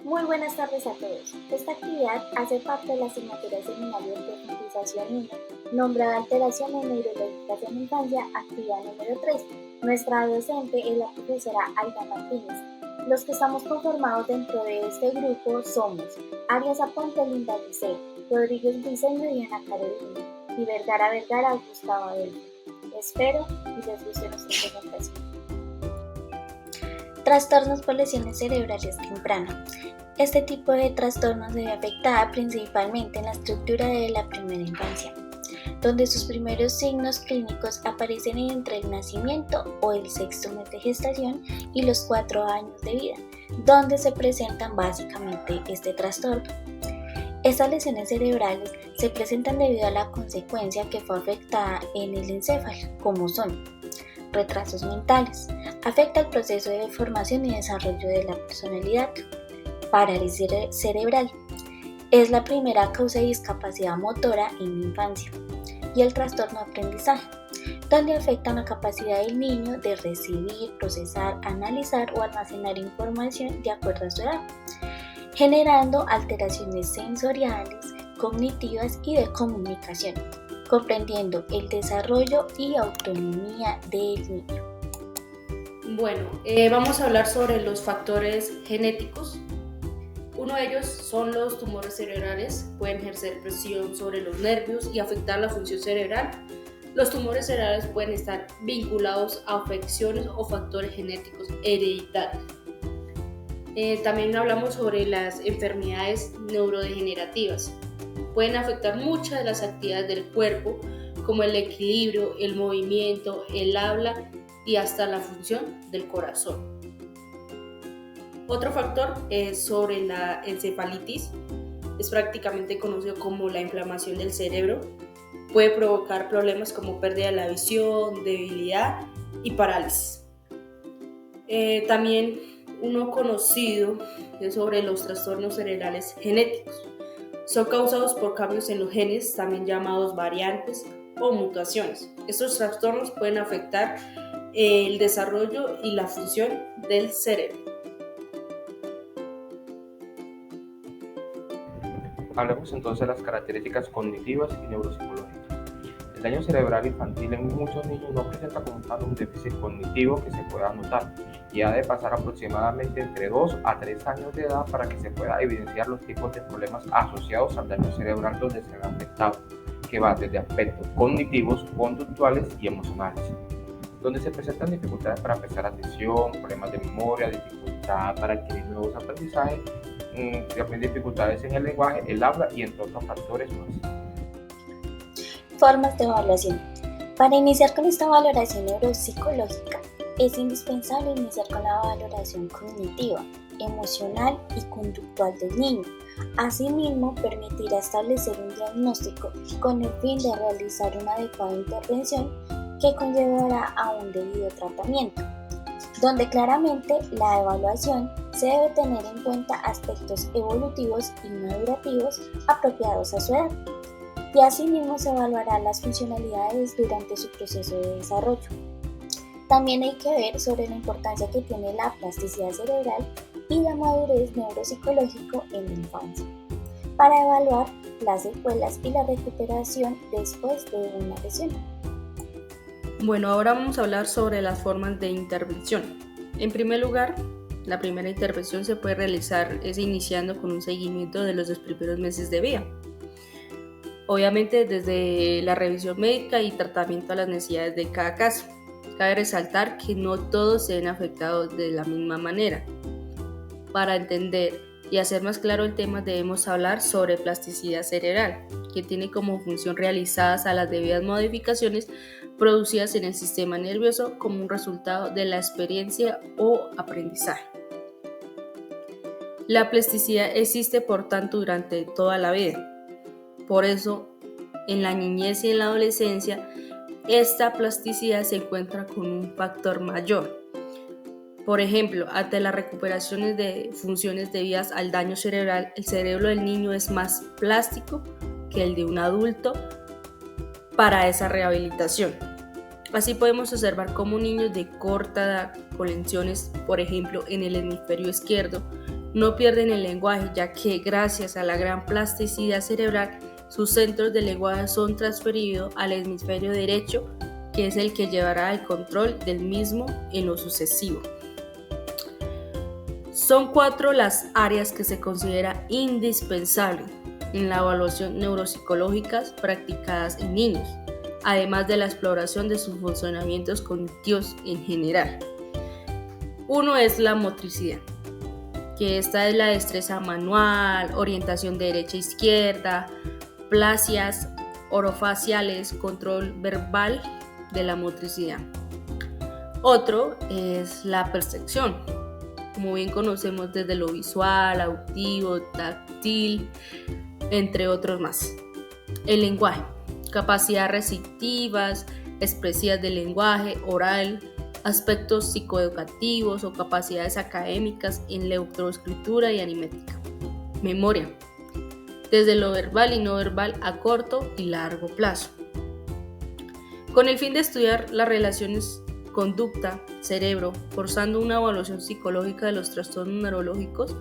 Muy buenas tardes a todos. Esta actividad hace parte de la asignatura Seminario de Profundización 1, nombrada Alteraciones Neurológicas en la Infancia, actividad número 3. Nuestra docente es la profesora Aida Martínez. Los que estamos conformados dentro de este grupo somos Arias Aponte, Linda Liceo, Rodríguez Briceño y Ana Carolina, y Vergara, Gustavo Adolfo. Espero y les guste nuestra presentación. Trastornos por lesiones cerebrales tempranas. Este tipo de trastornos se ve afectada principalmente en la estructura de la primera infancia, donde sus primeros signos clínicos aparecen entre el nacimiento o el sexto mes de gestación y los 4 años de vida, donde se presentan básicamente este trastorno. Estas lesiones cerebrales se presentan debido a la consecuencia que fue afectada en el encéfalo, como son retrasos mentales, afecta el proceso de formación y desarrollo de la personalidad, parálisis cerebral, es la primera causa de discapacidad motora en la infancia, y el trastorno de aprendizaje, donde afectan la capacidad del niño de recibir, procesar, analizar o almacenar información de acuerdo a su edad, generando alteraciones sensoriales, cognitivas y de comunicación, comprendiendo el desarrollo y autonomía del niño. Bueno, vamos a hablar sobre los factores genéticos. Uno de ellos son los tumores cerebrales, pueden ejercer presión sobre los nervios y afectar la función cerebral. Los tumores cerebrales pueden estar vinculados a afecciones o factores genéticos hereditarios. También hablamos sobre las enfermedades neurodegenerativas. Pueden afectar muchas de las actividades del cuerpo, como el equilibrio, el movimiento, el habla y hasta la función del corazón. Otro factor es sobre la encefalitis. Es prácticamente conocido como la inflamación del cerebro. Puede provocar problemas como pérdida de la visión, debilidad y parálisis. También uno conocido es sobre los trastornos cerebrales genéticos. Son causados por cambios en los genes, también llamados variantes o mutaciones. Estos trastornos pueden afectar el desarrollo y la función del cerebro. Hablemos entonces de las características cognitivas y neuropsicológicas. El daño cerebral infantil en muchos niños no presenta como tal un déficit cognitivo que se pueda notar y ha de pasar aproximadamente entre 2 a 3 años de edad para que se pueda evidenciar los tipos de problemas asociados al daño cerebral donde se han afectado, que va desde aspectos cognitivos, conductuales y emocionales, donde se presentan dificultades para prestar atención, problemas de memoria, dificultad para adquirir nuevos aprendizajes, dificultades en el lenguaje, el habla y entre otros factores más. Formas de evaluación. Para iniciar con esta valoración neuropsicológica, es indispensable iniciar con la valoración cognitiva, emocional y conductual del niño. Asimismo, permitirá establecer un diagnóstico con el fin de realizar una adecuada intervención que conllevará a un debido tratamiento, donde claramente la evaluación se debe tener en cuenta aspectos evolutivos y madurativos apropiados a su edad, y asimismo se evaluarán las funcionalidades durante su proceso de desarrollo. También hay que ver sobre la importancia que tiene la plasticidad cerebral y la madurez neuropsicológica en la infancia, para evaluar las secuelas y la recuperación después de una lesión. Bueno, ahora vamos a hablar sobre las formas de intervención. En primer lugar, la primera intervención se puede realizar iniciando con un seguimiento de los 2 primeros meses de vida. Obviamente desde la revisión médica y tratamiento a las necesidades de cada caso. Cabe resaltar que no todos se ven afectados de la misma manera. Para entender y hacer más claro el tema debemos hablar sobre plasticidad cerebral, que tiene como función realizadas a las debidas modificaciones producidas en el sistema nervioso como un resultado de la experiencia o aprendizaje. La plasticidad existe por tanto durante toda la vida. Por eso, en la niñez y en la adolescencia, esta plasticidad se encuentra con un factor mayor. Por ejemplo, ante las recuperaciones de funciones debidas al daño cerebral, el cerebro del niño es más plástico que el de un adulto para esa rehabilitación. Así podemos observar cómo niños de corta edad con lesiones, por ejemplo, en el hemisferio izquierdo, no pierden el lenguaje, ya que gracias a la gran plasticidad cerebral, sus centros de lenguaje son transferidos al hemisferio derecho, que es el que llevará el control del mismo en lo sucesivo. Son 4 las áreas que se considera indispensables en la evaluación neuropsicológica practicadas en niños, además de la exploración de sus funcionamientos cognitivos en general. Uno es la motricidad, que esta es la destreza manual, orientación de derecha a izquierda, plasias orofaciales, control verbal de la motricidad. Otro es la percepción, como bien conocemos desde lo visual, auditivo, táctil, entre otros más. El lenguaje, capacidades receptivas, expresivas del lenguaje, oral, aspectos psicoeducativos o capacidades académicas en lectoescritura y aritmética. Memoria, desde lo verbal y no verbal a corto y largo plazo. Con el fin de estudiar las relaciones conducta-cerebro, forzando una evaluación psicológica de los trastornos neurológicos,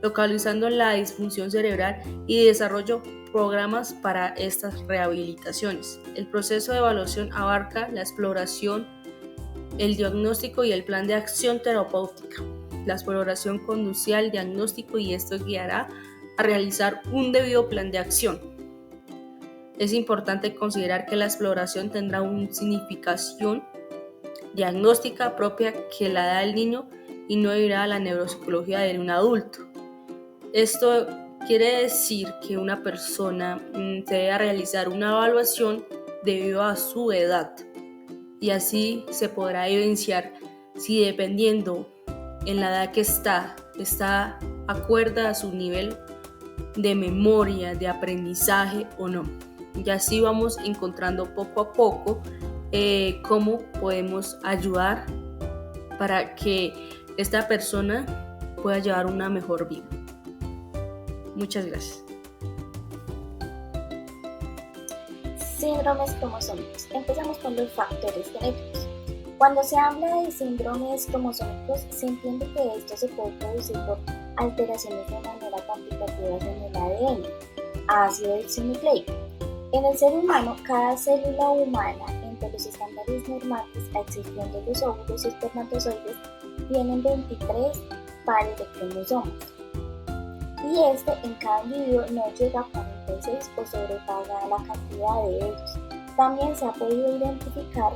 localizando la disfunción cerebral y desarrollo programas para estas rehabilitaciones. El proceso de evaluación abarca la exploración, el diagnóstico y el plan de acción terapéutica. La exploración conducirá al diagnóstico y esto guiará a realizar un debido plan de acción. Es importante considerar que la exploración tendrá una significación diagnóstica propia que la da el niño y no irá a la neuropsicología de un adulto. Esto quiere decir que una persona debe realizar una evaluación debido a su edad y así se podrá evidenciar si dependiendo en la edad que está acuerda a su nivel de memoria, de aprendizaje o no. Y así vamos encontrando poco a poco cómo podemos ayudar para que esta persona pueda llevar una mejor vida. Muchas gracias. Síndromes cromosómicos. Empezamos con los factores genéticos. Cuando se habla de síndromes cromosómicos, se entiende que esto se puede producir por alteraciones de manera cuantitativa en el ADN, ácido desoxirribonucleico. En el ser humano, cada célula humana, entre los estándares normales, a excepción de los óvulos y espermatozoides, tienen 23 pares de cromosomas. Y en cada individuo no llega a 46 o sobrepasa la cantidad de ellos. También se ha podido identificar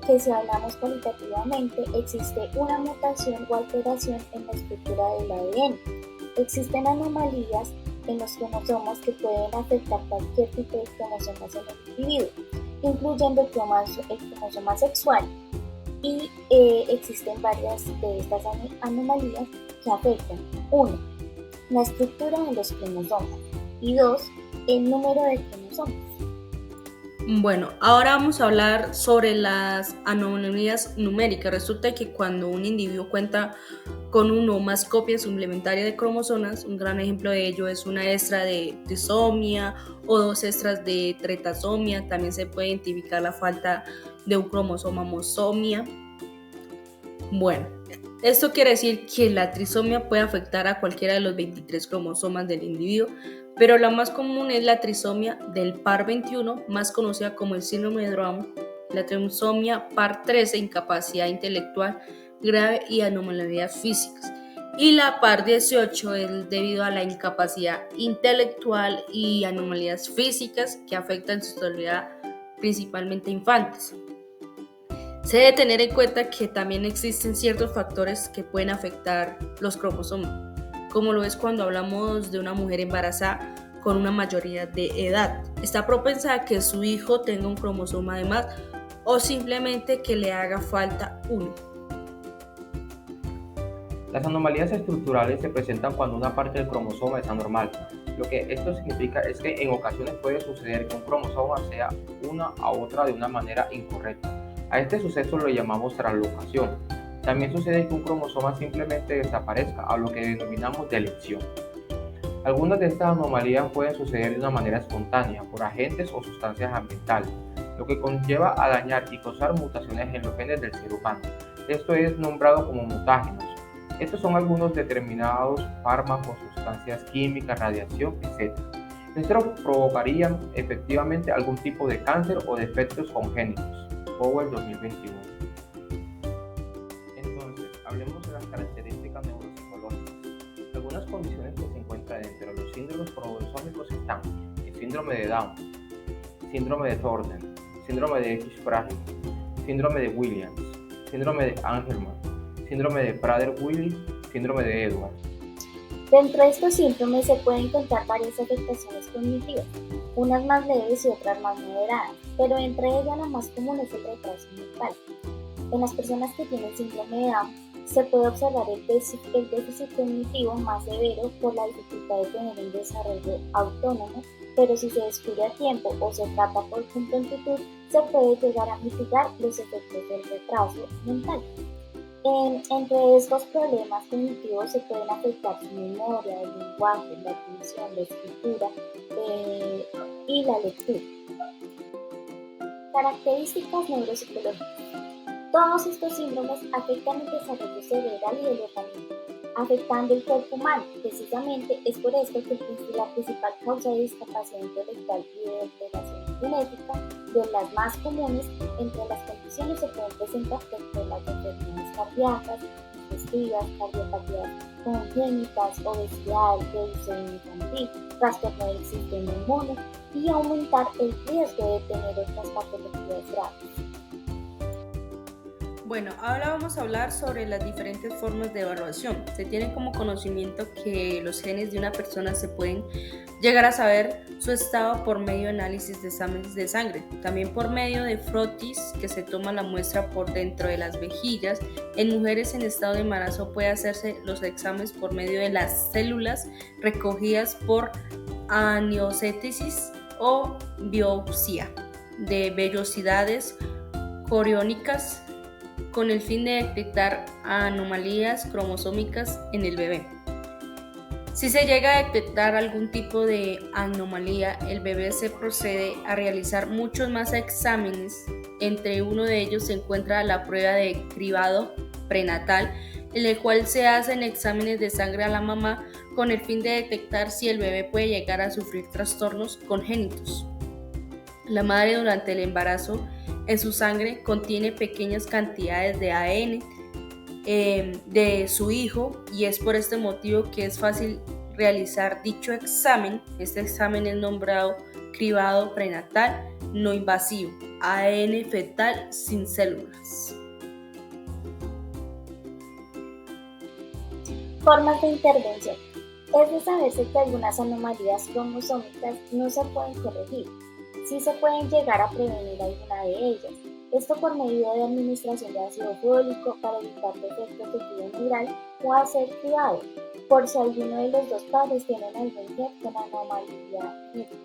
que si hablamos cualitativamente existe una mutación o alteración en la estructura del ADN. Existen anomalías en los cromosomas que pueden afectar cualquier tipo de cromosomas en el individuo, incluyendo el cromosoma sexual, y existen varias de estas anomalías que afectan 1. La estructura de los cromosomas y 2. El número de cromosomas. Bueno, ahora vamos a hablar sobre las anomalías numéricas. Resulta que cuando un individuo cuenta con uno o más copias suplementarias de cromosomas, un gran ejemplo de ello es una extra de trisomía o 2 extras de tetrasomía. También se puede identificar la falta de un cromosoma homosomía. Bueno, esto quiere decir que la trisomía puede afectar a cualquiera de los 23 cromosomas del individuo, pero la más común es la trisomía del par 21, más conocida como el síndrome de Down, la trisomía par 13, incapacidad intelectual grave y anomalías físicas, y la par 18 es debido a la incapacidad intelectual y anomalías físicas que afectan su totalidad, principalmente infantes. Se debe tener en cuenta que también existen ciertos factores que pueden afectar los cromosomas, como lo es cuando hablamos de una mujer embarazada con una mayoría de edad. Está propensa a que su hijo tenga un cromosoma de más o simplemente que le haga falta uno. Las anomalías estructurales se presentan cuando una parte del cromosoma es anormal. Lo que esto significa es que en ocasiones puede suceder que un cromosoma sea una a otra de una manera incorrecta. A este suceso lo llamamos translocación. También sucede que un cromosoma simplemente desaparezca, a lo que denominamos deleción. Algunas de estas anomalías pueden suceder de una manera espontánea, por agentes o sustancias ambientales, lo que conlleva a dañar y causar mutaciones en los genes del ser humano. Esto es nombrado como mutágenos. Estos son algunos determinados fármacos, sustancias químicas, radiación, etc. Estos provocarían efectivamente algún tipo de cáncer o defectos congénitos. Powell 2021. Entonces, hablemos de las características neuropsicológicas. Algunas condiciones que se encuentran dentro de los síndromes cromosómicos están el síndrome de Down, síndrome de Thornton, síndrome de X frágil, síndrome de Williams, síndrome de Angelman, síndrome de Prader-Willi, síndrome de Edwards. Dentro de estos síntomas se pueden encontrar varias afectaciones cognitivas, unas más leves y otras más moderadas, pero entre ellas la más común es el retraso mental. En las personas que tienen síndrome de Down se puede observar el déficit cognitivo más severo por la dificultad de tener un desarrollo autónomo, pero si se descubre a tiempo o se trata con prontitud, se puede llegar a mitigar los efectos del retraso mental. Entre estos problemas cognitivos se pueden afectar su memoria, el lenguaje, la atención, la escritura y la lectura. Características neuropsicológicas. Todos estos síndromes afectan el desarrollo cerebral y el organismo, afectando el cuerpo humano. Precisamente es por esto que la principal causa de discapacidad intelectual y de alteración genética, de las más comunes, entre las condiciones se pueden presentar dentro de las enfermedades cardíacas, digestivas, cardiopatías congénitas, obesidad, reducción infantil, trastorno del sistema inmune y aumentar el riesgo de tener otras patologías graves. Bueno, ahora vamos a hablar sobre las diferentes formas de evaluación. Se tiene como conocimiento que los genes de una persona se pueden llegar a saber su estado por medio de análisis de exámenes de sangre, también por medio de frotis, que se toma la muestra por dentro de las mejillas. En mujeres en estado de embarazo puede hacerse los exámenes por medio de las células recogidas por amniocentesis o biopsia de vellosidades coriónicas, con el fin de detectar anomalías cromosómicas en el bebé. Si se llega a detectar algún tipo de anomalía, el bebé se procede a realizar muchos más exámenes. Entre uno de ellos se encuentra la prueba de cribado prenatal, en el cual se hacen exámenes de sangre a la mamá con el fin de detectar si el bebé puede llegar a sufrir trastornos congénitos. La madre durante el embarazo en su sangre contiene pequeñas cantidades de ADN de su hijo, y es por este motivo que es fácil realizar dicho examen. Este examen es nombrado cribado prenatal no invasivo, ADN fetal sin células. Formas de intervención. Es de saberse que algunas anomalías cromosómicas no se pueden corregir. Sí se pueden llegar a prevenir alguna de ellas. Esto por medio de administración de ácido fólico para evitar defectos de tejido neural o hacer cribado, por si alguno de los dos padres tienen algún gen con anomalía genética.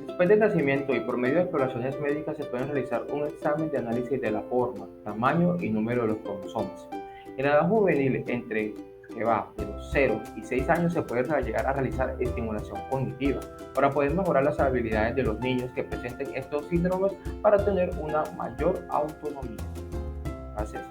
Después del nacimiento y por medio de exploraciones médicas se pueden realizar un examen de análisis de la forma, tamaño y número de los cromosomas. En la edad juvenil, entre que va de los 0 y 6 años, se puede llegar a realizar estimulación cognitiva para poder mejorar las habilidades de los niños que presenten estos síndromes para tener una mayor autonomía. Gracias.